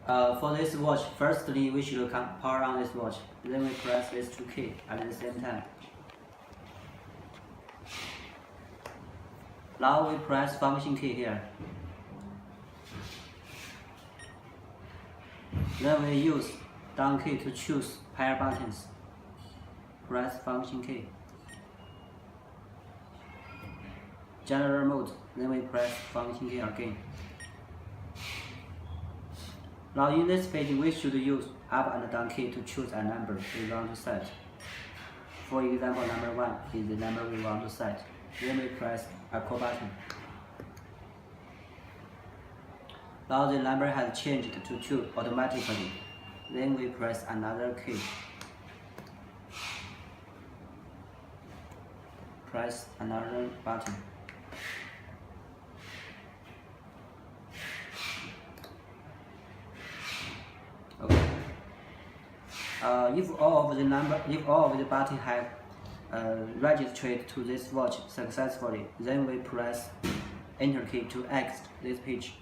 For this watch, firstly we should power on this watch. Then we press these two keys at the same time. Now we press function key here. Then we use down key to choose pair buttons. Press function key. General mode, then we press function key again. Now in this page, we should use up and down key to choose a number we want to set. For example, number 1 is the number we want to set. Then we press a call button. Now the number has changed to 2 automatically. Then we press another key. Press another button. Okay. If all of the buttons have registered to this watch successfully, then we press Enter key to exit this page.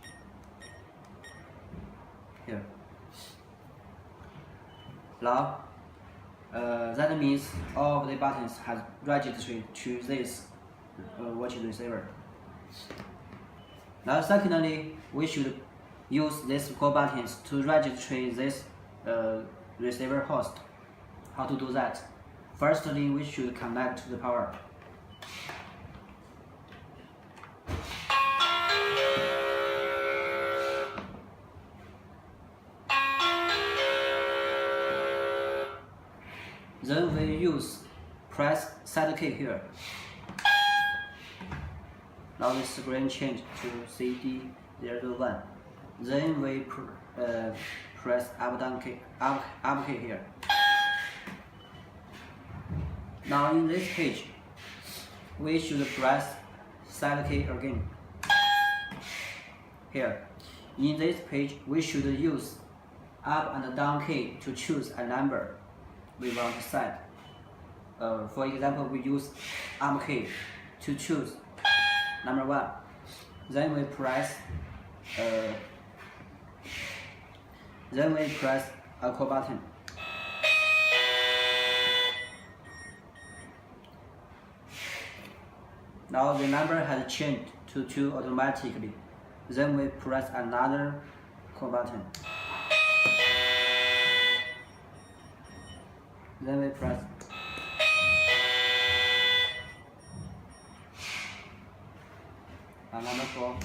Here. Now, that means all of the buttons have registered to this watch receiver. Now, secondly, we should use these call buttons to register this receiver host. How to do that? Firstly, we should connect to the power. Then we press set key here. Now the screen change to CD01. Then we press up key here. Now in this page, we should press set key again. Here, in this page, we should use up and down key to choose a number we want to set. For example, we use up key to choose number 1. Then we press a call button. Now the number has changed to 2 automatically. Then we press another call button. Then we press number 4.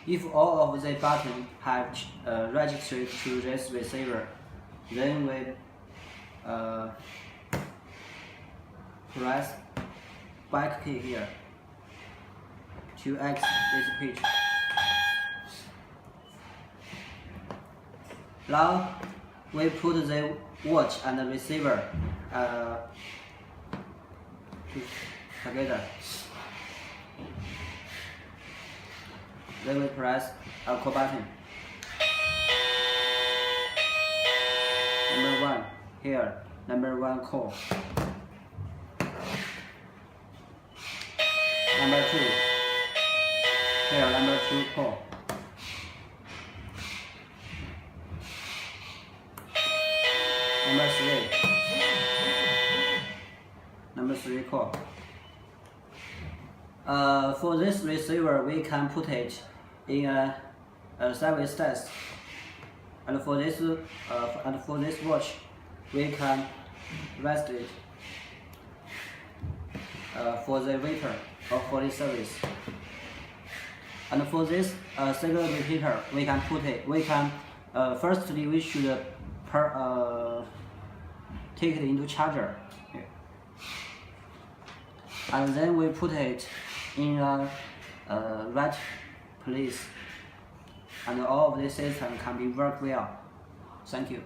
If all of the buttons have registered to this receiver, then we press back key here to exit this page. Now we put the watch and the receiver together. Then we press a call button. Number 1 here, number 1 call. Number 2 here, number 2 call. Number 3 call. For this receiver, we can put it in a service test, and for this watch, we can rest it for the waiter or for the service. And for this signal repeater, we can put it. Firstly, we should take it into charger, and then we put it in a right place, and all of this system can be work well. Thank you.